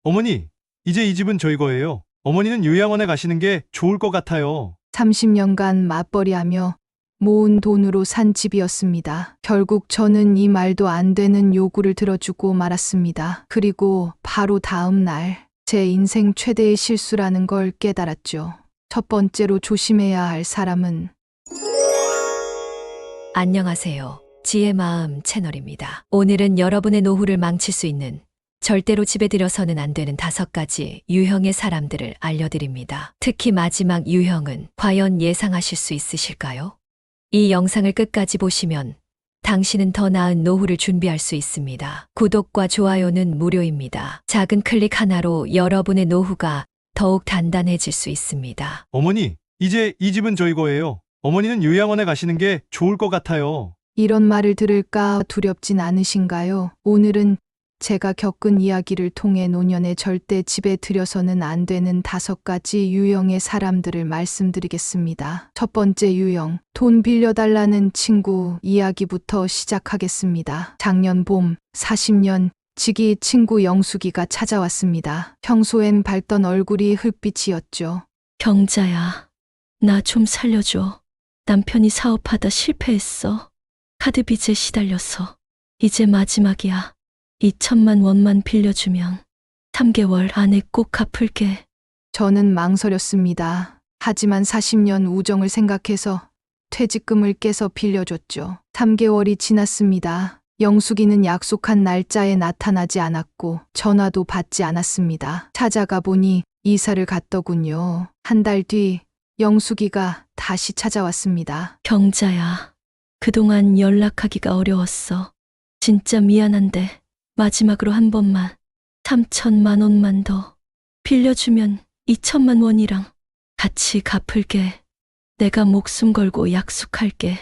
어머니, 이제 이 집은 저희 거예요. 어머니는 요양원에 가시는 게 좋을 것 같아요. 30년간 맞벌이하며 모은 돈으로 산 집이었습니다. 결국 저는 이 말도 안 되는 요구를 들어주고 말았습니다. 그리고 바로 다음 날, 제 인생 최대의 실수라는 걸 깨달았죠. 첫 번째로 조심해야 할 사람은 안녕하세요. 지혜 마음 채널입니다. 오늘은 여러분의 노후를 망칠 수 있는 절대로 집에 들여서는 안 되는 5가지 유형의 사람들을 알려드립니다. 특히 마지막 유형은 과연 예상하실 수 있으실까요? 이 영상을 끝까지 보시면 당신은 더 나은 노후를 준비할 수 있습니다. 구독과 좋아요는 무료입니다. 작은 클릭 하나로 여러분의 노후가 더욱 단단해질 수 있습니다. 어머니, 이제 이 집은 저희 거예요. 어머니는 요양원에 가시는 게 좋을 것 같아요. 이런 말을 들을까 두렵진 않으신가요? 오늘은 제가 겪은 이야기를 통해 노년에 절대 집에 들여서는 안 되는 5가지 유형의 사람들을 말씀드리겠습니다. 첫 번째 유형, 돈 빌려달라는 친구 이야기부터 시작하겠습니다. 작년 봄, 40년 지기 친구 영숙이가 찾아왔습니다. 평소엔 밝던 얼굴이 흙빛이었죠. 경자야, 나 좀 살려줘. 남편이 사업하다 실패했어. 카드 빚에 시달려서. 이제 마지막이야. 2천만 원만 빌려주면 3개월 안에 꼭 갚을게. 저는 망설였습니다. 하지만 40년 우정을 생각해서 퇴직금을 깨서 빌려줬죠. 3개월이 지났습니다. 영숙이는 약속한 날짜에 나타나지 않았고 전화도 받지 않았습니다. 찾아가 보니 이사를 갔더군요. 한 달 뒤 영숙이가 다시 찾아왔습니다. 경자야, 그동안 연락하기가 어려웠어. 진짜 미안한데 마지막으로 한 번만 3천만 원만 더 빌려주면 2천만 원이랑 같이 갚을게. 내가 목숨 걸고 약속할게.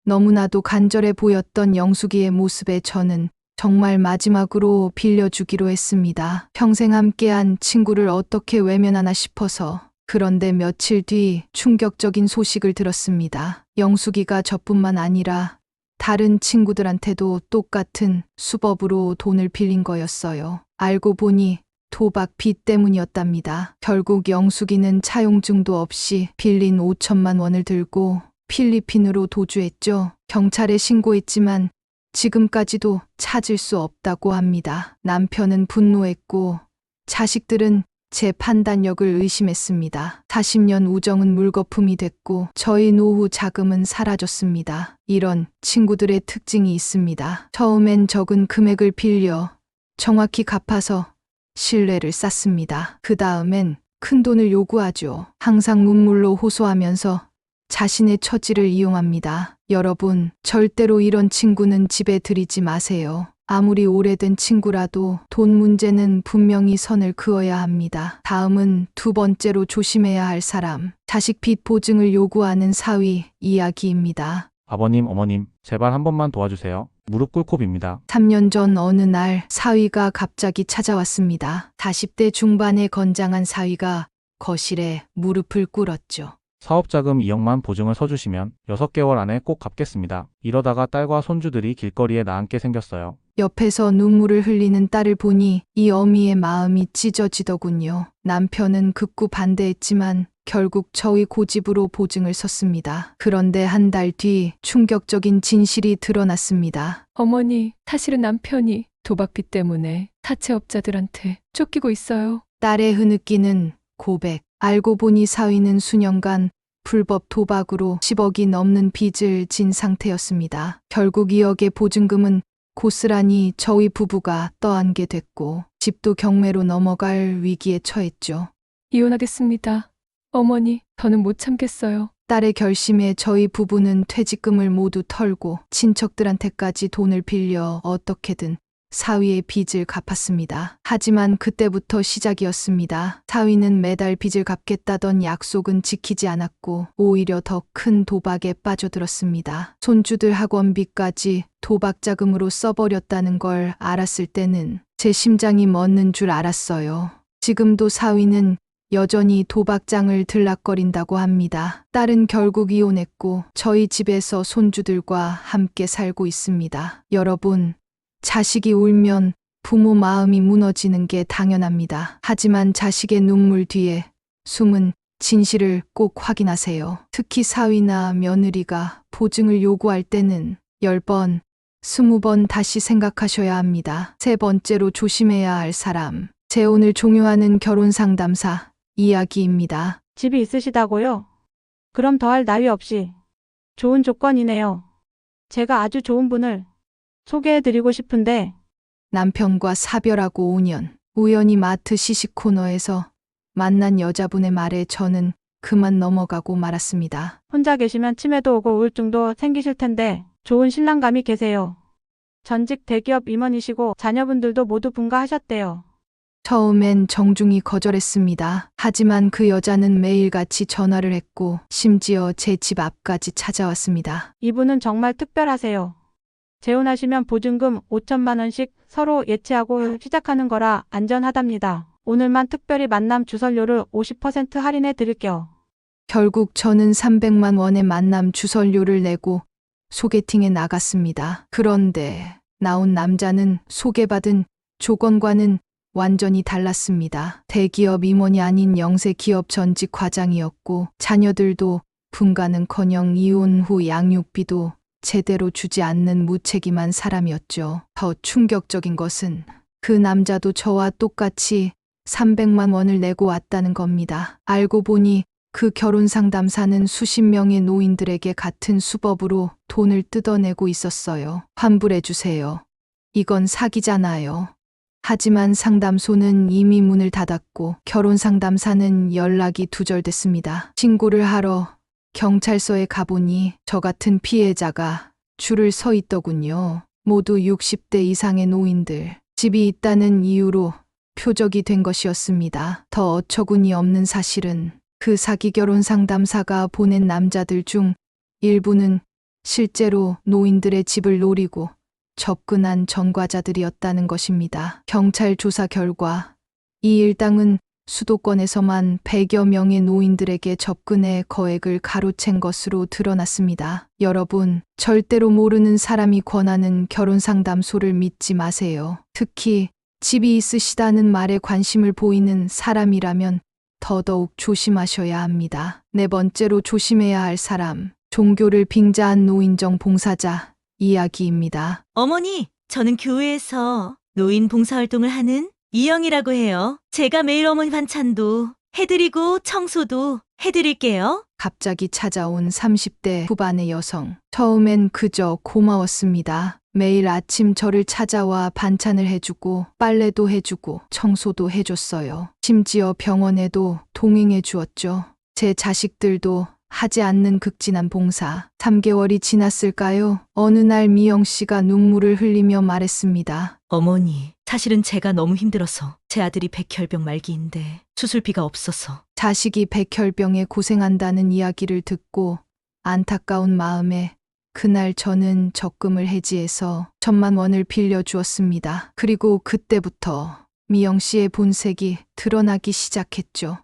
너무나도 간절해 보였던 영숙이의 모습에 저는 정말 마지막으로 빌려주기로 했습니다. 평생 함께한 친구를 어떻게 외면하나 싶어서. 그런데 며칠 뒤 충격적인 소식을 들었습니다. 영숙이가 저뿐만 아니라 다른 친구들한테도 똑같은 수법으로 돈을 빌린 거였어요. 알고 보니 도박 빚 때문이었답니다. 결국 영숙이는 차용증도 없이 빌린 5천만 원을 들고 필리핀으로 도주했죠. 경찰에 신고했지만 지금까지도 찾을 수 없다고 합니다. 남편은 분노했고 자식들은 제 판단력을 의심했습니다. 40년 우정은 물거품이 됐고 저희 노후 자금은 사라졌습니다. 이런 친구들의 특징이 있습니다. 처음엔 적은 금액을 빌려 정확히 갚아서 신뢰를 쌓습니다. 그 다음엔 큰 돈을 요구하죠. 항상 눈물로 호소하면서 자신의 처지를 이용합니다. 여러분, 절대로 이런 친구는 집에 들이지 마세요. 아무리 오래된 친구라도 돈 문제는 분명히 선을 그어야 합니다. 다음은 두 번째로 조심해야 할 사람, 자식 빚 보증을 요구하는 사위 이야기입니다. 아버님, 어머님, 제발 한 번만 도와주세요. 무릎 꿇고 빕니다. 3년 전 어느 날 사위가 갑자기 찾아왔습니다. 40대 중반의 건장한 사위가 거실에 무릎을 꿇었죠. 사업자금 2억만 보증을 서주시면 6개월 안에 꼭 갚겠습니다. 이러다가 딸과 손주들이 길거리에 나앉게 생겼어요. 옆에서 눈물을 흘리는 딸을 보니 이 어미의 마음이 찢어지더군요. 남편은 극구 반대했지만 결국 저희 고집으로 보증을 섰습니다. 그런데 한 달 뒤 충격적인 진실이 드러났습니다. 어머니, 사실은 남편이 도박빚 때문에 사채업자들한테 쫓기고 있어요. 딸의 흐느끼는 고백. 알고 보니 사위는 수년간 불법 도박으로 10억이 넘는 빚을 진 상태였습니다. 결국 2억의 보증금은 고스란히 저희 부부가 떠안게 됐고 집도 경매로 넘어갈 위기에 처했죠. 이혼하겠습니다. 어머니, 저는 못 참겠어요. 딸의 결심에 저희 부부는 퇴직금을 모두 털고 친척들한테까지 돈을 빌려 어떻게든 사위의 빚을 갚았습니다. 하지만 그때부터 시작이었습니다. 사위는 매달 빚을 갚겠다던 약속은 지키지 않았고 오히려 더 큰 도박에 빠져들었습니다. 손주들 학원비까지 도박 자금으로 써버렸다는 걸 알았을 때는 제 심장이 멎는 줄 알았어요. 지금도 사위는 여전히 도박장을 들락거린다고 합니다. 딸은 결국 이혼했고 저희 집에서 손주들과 함께 살고 있습니다. 여러분, 자식이 울면 부모 마음이 무너지는 게 당연합니다. 하지만 자식의 눈물 뒤에 숨은 진실을 꼭 확인하세요. 특히 사위나 며느리가 보증을 요구할 때는 10번, 20번 다시 생각하셔야 합니다. 세 번째로 조심해야 할 사람. 제 오늘 종요하는 결혼 상담사 이야기입니다. 집이 있으시다고요? 그럼 더할 나위 없이 좋은 조건이네요. 제가 아주 좋은 분을 소개해드리고 싶은데 남편과 사별하고 5년, 우연히 마트 시식 코너에서 만난 여자분의 말에 저는 그만 넘어가고 말았습니다. 혼자 계시면 치매도 오고 우울증도 생기실 텐데 좋은 신랑감이 계세요. 전직 대기업 임원이시고 자녀분들도 모두 분가하셨대요. 처음엔 정중히 거절했습니다. 하지만 그 여자는 매일같이 전화를 했고 심지어 제 집 앞까지 찾아왔습니다. 이분은 정말 특별하세요. 재혼하시면 보증금 5천만 원씩 서로 예치하고 시작하는 거라 안전하답니다. 오늘만 특별히 만남 주설료를 50% 할인해 드릴게요. 결국 저는 300만 원의 만남 주설료를 내고 소개팅에 나갔습니다. 그런데 나온 남자는 소개받은 조건과는 완전히 달랐습니다. 대기업 임원이 아닌 영세 기업 전직 과장이었고 자녀들도 분가는커녕 이혼 후 양육비도 제대로 주지 않는 무책임한 사람이었죠. 더 충격적인 것은 그 남자도 저와 똑같이 300만 원을 내고 왔다는 겁니다. 알고 보니 그 결혼 상담사는 수십 명의 노인들에게 같은 수법으로 돈을 뜯어내고 있었어요. 환불해 주세요. 이건 사기잖아요. 하지만 상담소는 이미 문을 닫았고 결혼 상담사는 연락이 두절됐습니다. 신고를 하러 경찰서에 가보니 저 같은 피해자가 줄을 서 있더군요. 모두 60대 이상의 노인들. 집이 있다는 이유로 표적이 된 것이었습니다. 더 어처구니 없는 사실은 그 사기 결혼 상담사가 보낸 남자들 중 일부는 실제로 노인들의 집을 노리고 접근한 전과자들이었다는 것입니다. 경찰 조사 결과 이 일당은 수도권에서만 100여 명의 노인들에게 접근해 거액을 가로챈 것으로 드러났습니다. 여러분, 절대로 모르는 사람이 권하는 결혼상담소를 믿지 마세요. 특히 집이 있으시다는 말에 관심을 보이는 사람이라면 더더욱 조심하셔야 합니다. 네 번째로 조심해야 할 사람, 종교를 빙자한 노인정 봉사자 이야기입니다. 어머니, 저는 교회에서 노인 봉사활동을 하는 이영이라고 해요. 제가 매일 어머니 반찬도 해드리고 청소도 해드릴게요. 갑자기 찾아온 30대 후반의 여성. 처음엔 그저 고마웠습니다. 매일 아침 저를 찾아와 반찬을 해주고 빨래도 해주고 청소도 해줬어요. 심지어 병원에도 동행해 주었죠. 제 자식들도 하지 않는 극진한 봉사. 3개월이 지났을까요? 어느 날 미영 씨가 눈물을 흘리며 말했습니다. 어머니, 사실은 제가 너무 힘들어서 제 아들이 백혈병 말기인데 수술비가 없어서. 자식이 백혈병에 고생한다는 이야기를 듣고 안타까운 마음에 그날 저는 적금을 해지해서 1,000만 원을 빌려주었습니다. 그리고 그때부터 미영 씨의 본색이 드러나기 시작했죠.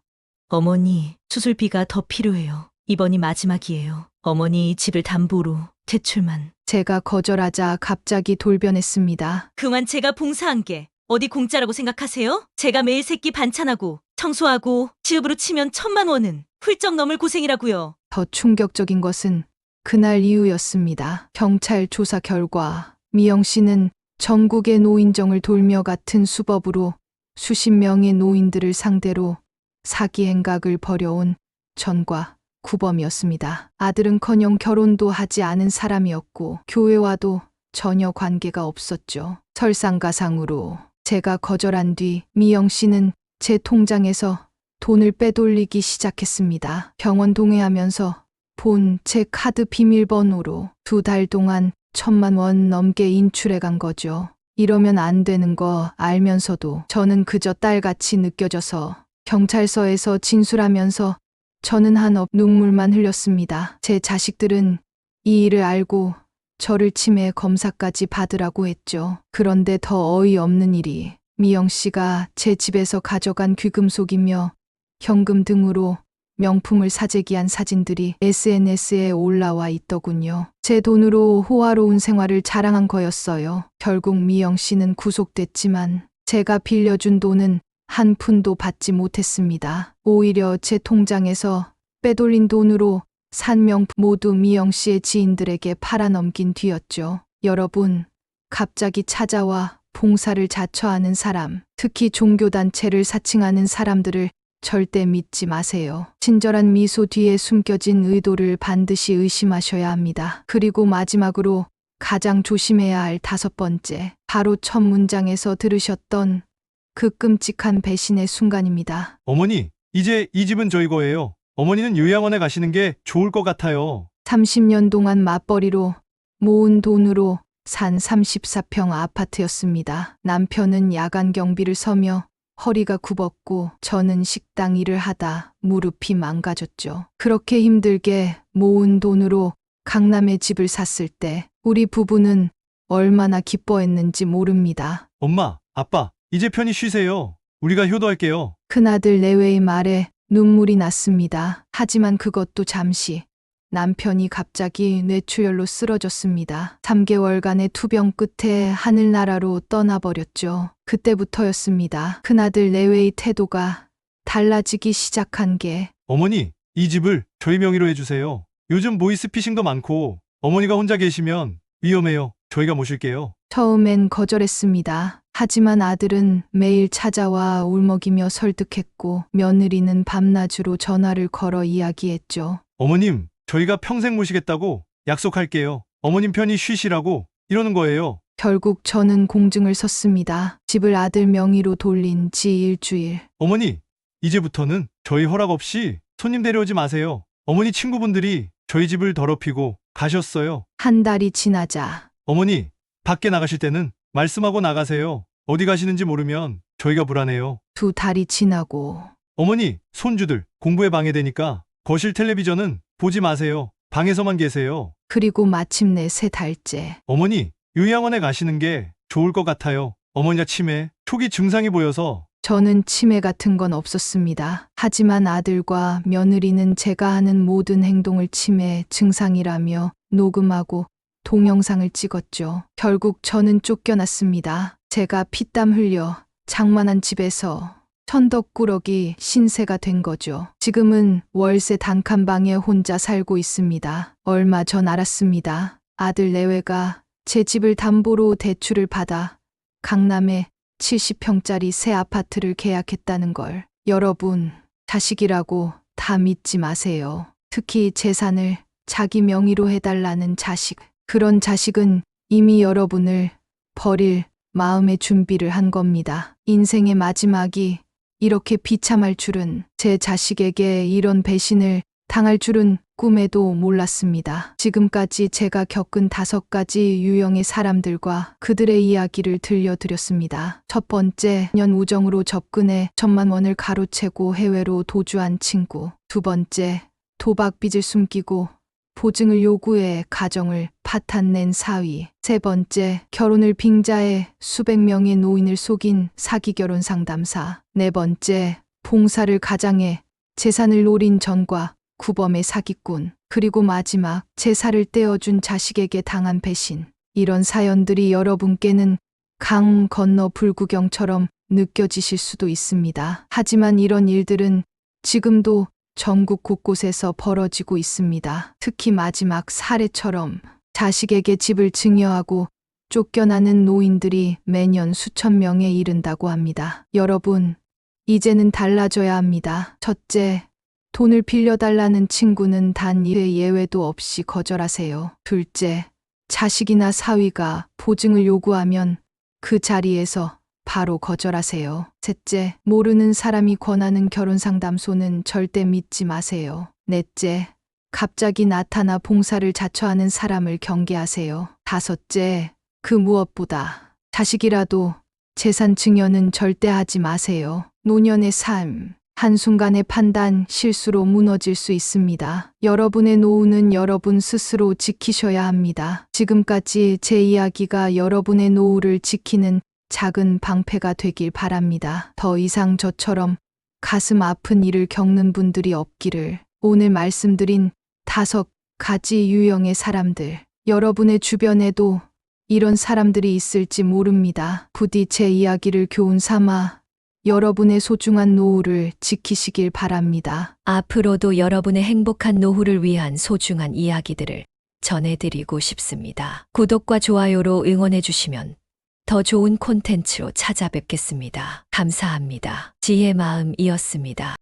어머니, 수술비가 더 필요해요. 이번이 마지막이에요. 어머니 집을 담보로 대출만. 제가 거절하자 갑자기 돌변했습니다. 그만 제가 봉사한 게 어디 공짜라고 생각하세요? 제가 매일 새끼 반찬하고 청소하고 지읍으로 치면 1,000만 원은 훌쩍 넘을 고생이라고요. 더 충격적인 것은 그날 이후였습니다. 경찰 조사 결과 미영 씨는 전국의 노인정을 돌며 같은 수법으로 수십 명의 노인들을 상대로 사기 행각을 벌여온 전과 구범이었습니다. 아들은커녕 결혼도 하지 않은 사람이었고 교회와도 전혀 관계가 없었죠. 설상가상으로 제가 거절한 뒤 미영 씨는 제 통장에서 돈을 빼돌리기 시작했습니다. 병원 동행하면서 본 제 카드 비밀번호로 2달 동안 1,000만 원 넘게 인출해 간 거죠. 이러면 안 되는 거 알면서도 저는 그저 딸같이 느껴져서 경찰서에서 진술하면서 저는 한없 눈물만 흘렸습니다. 제 자식들은 이 일을 알고 저를 치매 검사까지 받으라고 했죠. 그런데 더 어이없는 일이 미영 씨가 제 집에서 가져간 귀금속이며 현금 등으로 명품을 사재기한 사진들이 SNS에 올라와 있더군요. 제 돈으로 호화로운 생활을 자랑한 거였어요. 결국 미영 씨는 구속됐지만 제가 빌려준 돈은 한 푼도 받지 못했습니다. 오히려 제 통장에서 빼돌린 돈으로 산 명품 모두 미영 씨의 지인들에게 팔아넘긴 뒤였죠. 여러분, 갑자기 찾아와 봉사를 자처하는 사람, 특히 종교단체를 사칭하는 사람들을 절대 믿지 마세요. 친절한 미소 뒤에 숨겨진 의도를 반드시 의심하셔야 합니다. 그리고 마지막으로 가장 조심해야 할 5번째, 바로 첫 문장에서 들으셨던 그 끔찍한 배신의 순간입니다. 어머니, 이제 이 집은 저희 거예요. 어머니는 요양원에 가시는 게 좋을 것 같아요. 30년 동안 맞벌이로 모은 돈으로 산 34평 아파트였습니다. 남편은 야간 경비를 서며 허리가 굽었고 저는 식당 일을 하다 무릎이 망가졌죠. 그렇게 힘들게 모은 돈으로 강남에 집을 샀을 때 우리 부부는 얼마나 기뻐했는지 모릅니다. 엄마, 아빠, 이제 편히 쉬세요. 우리가 효도할게요. 큰아들 내외의 말에 눈물이 났습니다. 하지만 그것도 잠시. 남편이 갑자기 뇌출혈로 쓰러졌습니다. 3개월간의 투병 끝에 하늘나라로 떠나버렸죠. 그때부터였습니다. 큰아들 내외의 태도가 달라지기 시작한 게 어머니, 이 집을 저희 명의로 해주세요. 요즘 보이스피싱도 많고 어머니가 혼자 계시면 위험해요. 저희가 모실게요. 처음엔 거절했습니다. 하지만 아들은 매일 찾아와 울먹이며 설득했고 며느리는 밤낮으로 전화를 걸어 이야기했죠. 어머님, 저희가 평생 모시겠다고 약속할게요. 어머님 편히 쉬시라고 이러는 거예요. 결국 저는 공증을 섰습니다. 집을 아들 명의로 돌린 지 일주일. 어머니, 이제부터는 저희 허락 없이 손님 데려오지 마세요. 어머니 친구분들이 저희 집을 더럽히고 가셨어요. 한 달이 지나자 어머니, 밖에 나가실 때는 말씀하고 나가세요. 어디 가시는지 모르면 저희가 불안해요. 2달이 지나고 어머니, 손주들 공부에 방해되니까 거실 텔레비전은 보지 마세요. 방에서만 계세요. 그리고 마침내 3달째. 어머니, 요양원에 가시는 게 좋을 것 같아요. 어머니가 치매, 초기 증상이 보여서. 저는 치매 같은 건 없었습니다. 하지만 아들과 며느리는 제가 하는 모든 행동을 치매 증상이라며 녹음하고 동영상을 찍었죠. 결국 저는 쫓겨났습니다. 제가 피땀 흘려 장만한 집에서 천덕꾸러기 신세가 된 거죠. 지금은 월세 단칸방에 혼자 살고 있습니다. 얼마 전 알았습니다. 아들 내외가 제 집을 담보로 대출을 받아 강남에 70평짜리 새 아파트를 계약했다는 걸. 여러분, 자식이라고 다 믿지 마세요. 특히 재산을 자기 명의로 해달라는 자식. 그런 자식은 이미 여러분을 버릴 마음의 준비를 한 겁니다. 인생의 마지막이 이렇게 비참할 줄은, 제 자식에게 이런 배신을 당할 줄은 꿈에도 몰랐습니다. 지금까지 제가 겪은 5가지 유형의 사람들과 그들의 이야기를 들려드렸습니다. 첫 번째, 년 우정으로 접근해 1,000만 원을 가로채고 해외로 도주한 친구. 2번째, 도박 빚을 숨기고 보증을 요구해 가정을 파탄낸 사위. 3번째, 결혼을 빙자해 수백 명의 노인을 속인 사기 결혼 상담사. 4번째, 봉사를 가장해 재산을 노린 전과 구범의 사기꾼. 그리고 마지막, 제사를 떼어준 자식에게 당한 배신. 이런 사연들이 여러분께는 강 건너 불구경처럼 느껴지실 수도 있습니다. 하지만 이런 일들은 지금도 전국 곳곳에서 벌어지고 있습니다. 특히 마지막 사례처럼 자식에게 집을 증여하고 쫓겨나는 노인들이 매년 수천 명에 이른다고 합니다. 여러분, 이제는 달라져야 합니다. 첫째, 돈을 빌려달라는 친구는 단 1회 예외도 없이 거절하세요. 둘째, 자식이나 사위가 보증을 요구하면 그 자리에서 바로 거절하세요. 셋째, 모르는 사람이 권하는 결혼상담소는 절대 믿지 마세요. 넷째, 갑자기 나타나 봉사를 자처하는 사람을 경계하세요. 다섯째, 그 무엇보다 자식이라도 재산 증여는 절대 하지 마세요. 노년의 삶, 한순간의 판단, 실수로 무너질 수 있습니다. 여러분의 노후는 여러분 스스로 지키셔야 합니다. 지금까지 제 이야기가 여러분의 노후를 지키는 작은 방패가 되길 바랍니다. 더 이상 저처럼 가슴 아픈 일을 겪는 분들이 없기를. 오늘 말씀드린 5가지 유형의 사람들, 여러분의 주변에도 이런 사람들이 있을지 모릅니다. 부디 제 이야기를 교훈 삼아 여러분의 소중한 노후를 지키시길 바랍니다. 앞으로도 여러분의 행복한 노후를 위한 소중한 이야기들을 전해드리고 싶습니다. 구독과 좋아요로 응원해주시면 더 좋은 콘텐츠로 찾아뵙겠습니다. 감사합니다. 지혜의 마음이었습니다.